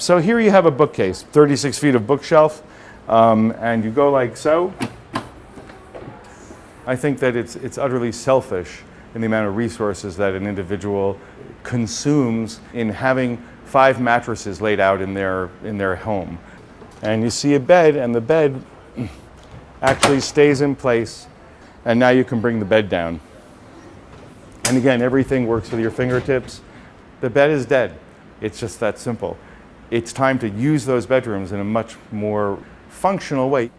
So here you have a bookcase, 36 feet of bookshelf, and you go like so. I think that it's utterly selfish in the amount of resources that an individual consumes in having 5 mattresses laid out in their home. And you see a bed, and the bed actually stays in place, and now you can bring the bed down. And again, everything works with your fingertips. The bed is dead. It's just that simple. It's time to use those bedrooms in a much more functional way.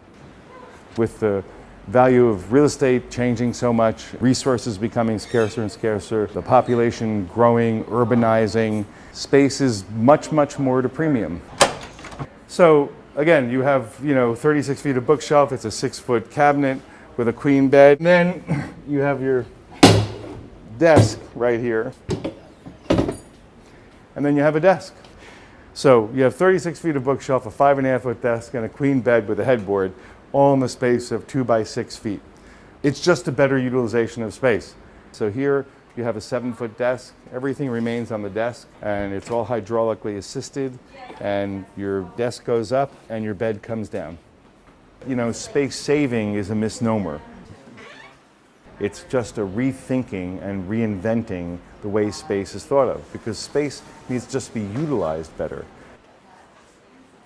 With the value of real estate changing so much, resources becoming scarcer and scarcer, the population growing, urbanizing, space is much, much more to premium. So again, you have 36 feet of bookshelf. It's a 6-foot cabinet with a queen bed. And then you have your desk right here. And then you have a desk. So you have 36 feet of bookshelf, a 5.5-foot desk, and a queen bed with a headboard, all in the space of 2 by 6 feet. It's just a better utilization of space. So here you have a 7-foot desk. Everything remains on the desk, and it's all hydraulically assisted, and your desk goes up and your bed comes down. Space saving is a misnomer. It's just a rethinking and reinventing the way space is thought of, because space needs to just be utilized better.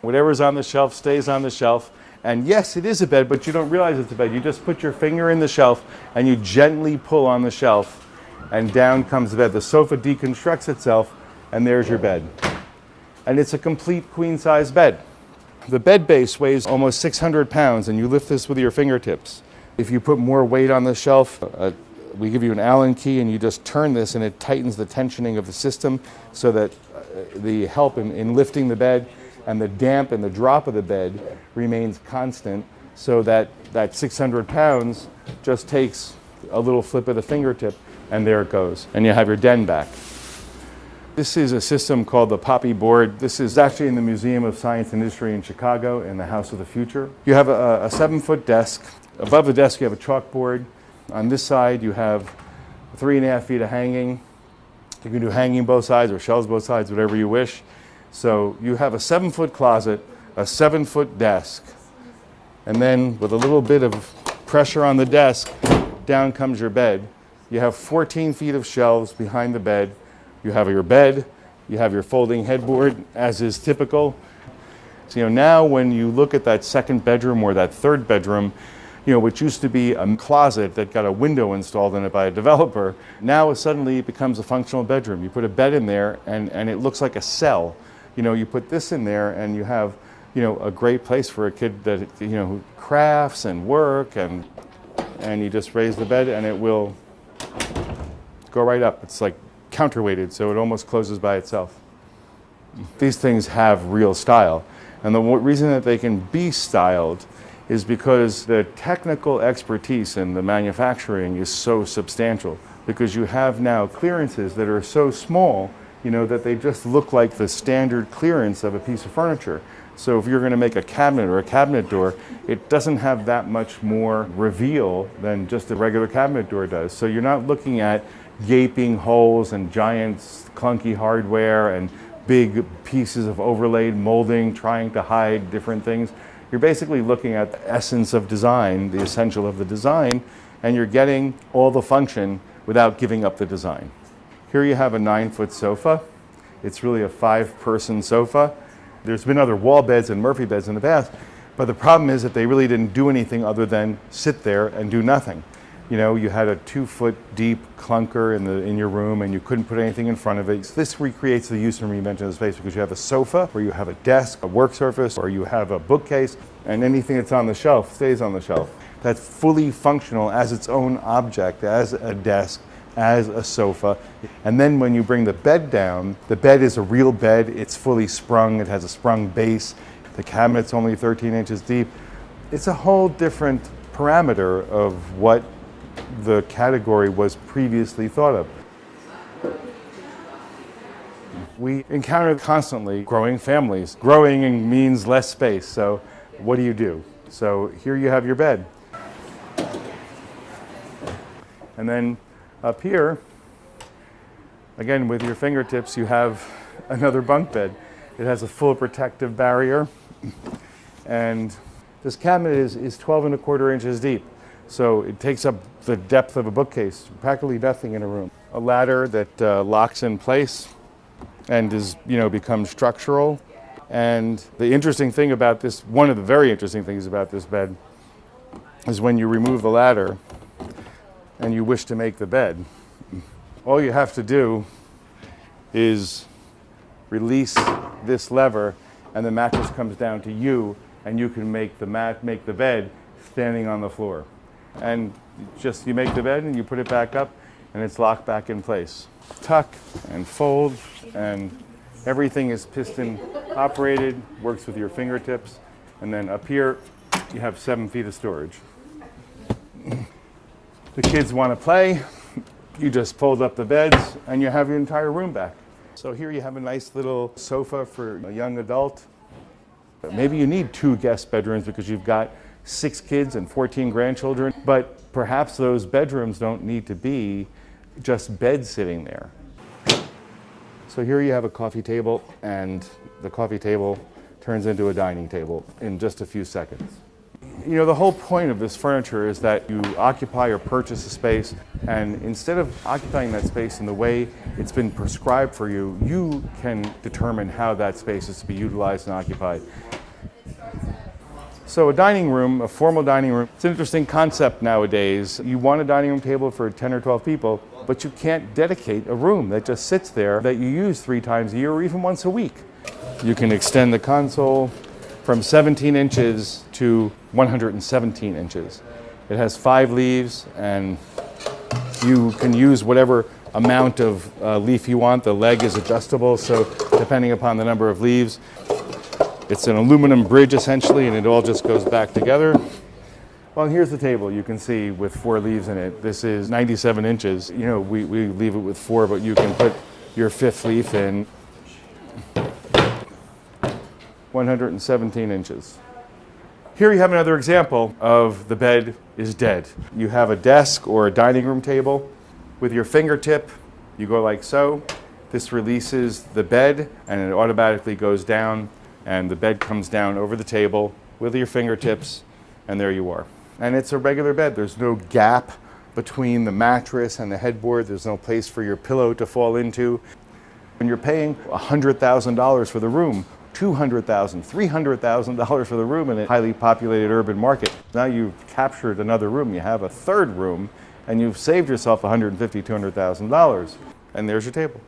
Whatever's on the shelf stays on the shelf. And yes, it is a bed, but you don't realize it's a bed. You just put your finger in the shelf and you gently pull on the shelf, and down comes the bed. The sofa deconstructs itself, and there's your bed. And it's a complete queen-size bed. The bed base weighs almost 600 pounds, and you lift this with your fingertips. If you put more weight on the shelf, we give you an Allen key, and you just turn this, and it tightens the tensioning of the system so that the help in lifting the bed and the damp and the drop of the bed remains constant, so that 600 pounds just takes a little flip of the fingertip, and there it goes. And you have your den back. This is a system called the Poppy board. This is actually in the Museum of Science and Industry in Chicago in the House of the Future. You have a 7-foot desk. Above the desk you have a chalkboard. On this side you have 3.5 feet of hanging. You can do hanging both sides or shelves both sides, whatever you wish. So you have a 7-foot closet, a 7-foot desk, and then with a little bit of pressure on the desk, down comes your bed. You have 14 feet of shelves behind the bed. You have your bed, you have your folding headboard, as is typical. So now when you look at that second bedroom or that third bedroom, which used to be a closet that got a window installed in it by a developer, now suddenly it becomes a functional bedroom. You put a bed in there and it looks like a cell. You put this in there and you have, a great place for a kid that, who crafts and work, and you just raise the bed and it will go right up. It's like counterweighted, so it almost closes by itself. These things have real style. And the reason that they can be styled is because the technical expertise in the manufacturing is so substantial, because you have now clearances that are so small, that they just look like the standard clearance of a piece of furniture. So if you're going to make a cabinet or a cabinet door, it doesn't have that much more reveal than just a regular cabinet door does. So you're not looking at gaping holes and giant clunky hardware and big pieces of overlaid molding trying to hide different things. You're basically looking at the essence of design, the essential of the design, and you're getting all the function without giving up the design. Here you have a 9-foot sofa. It's really a 5-person sofa. There's been other wall beds and Murphy beds in the past, but the problem is that they really didn't do anything other than sit there and do nothing. You had a 2-foot deep clunker in your room, and you couldn't put anything in front of it. So this recreates the use and reinvention of the space, because you have a sofa, or you have a desk, a work surface, or you have a bookcase, and anything that's on the shelf stays on the shelf. That's fully functional as its own object, as a desk, as a sofa. And then when you bring the bed down, the bed is a real bed. It's fully sprung. It has a sprung base. The cabinet's only 13 inches deep. It's a whole different parameter of what the category was previously thought of. We encounter constantly growing families. Growing means less space, so what do? So here you have your bed. And then up here, again with your fingertips, you have another bunk bed. It has a full protective barrier. And this cabinet is 12¼ inches deep. So it takes up the depth of a bookcase, practically nothing in a room. A ladder that locks in place and is, becomes structural. And the interesting thing about this, one of the very interesting things about this bed, is when you remove the ladder and you wish to make the bed, all you have to do is release this lever and the mattress comes down to you, and you can make the bed standing on the floor. And just you make the bed and you put it back up and it's locked back in place. Tuck and fold, and everything is piston operated, works with your fingertips, and then up here you have 7 feet of storage. The kids want to play, you just fold up the beds and you have your entire room back. So here you have a nice little sofa for a young adult. Maybe you need 2 guest bedrooms because you've got 6 kids and 14 grandchildren, but perhaps those bedrooms don't need to be just beds sitting there. So here you have a coffee table, and the coffee table turns into a dining table in just a few seconds. The whole point of this furniture is that you occupy or purchase a space, and instead of occupying that space in the way it's been prescribed for you, you can determine how that space is to be utilized and occupied. So a dining room, a formal dining room, it's an interesting concept nowadays. You want a dining room table for 10 or 12 people, but you can't dedicate a room that just sits there that you use 3 times a year or even once a week. You can extend the console from 17 inches to 117 inches. It has 5 leaves, and you can use whatever amount of leaf you want. The leg is adjustable, so depending upon the number of leaves. It's an aluminum bridge essentially, and it all just goes back together. Well, here's the table you can see with 4 leaves in it. This is 97 inches. We leave it with 4, but you can put your 5th leaf in. 117 inches. Here you have another example of the bed is dead. You have a desk or a dining room table. With your fingertip, you go like so. This releases the bed and it automatically goes down, and the bed comes down over the table with your fingertips, and there you are. And it's a regular bed. There's no gap between the mattress and the headboard. There's no place for your pillow to fall into. When you're paying $100,000 for the room, $200,000, $300,000 for the room in a highly populated urban market. Now you've captured another room. You have a 3rd room, and you've saved yourself $150,000, $200,000. And there's your table.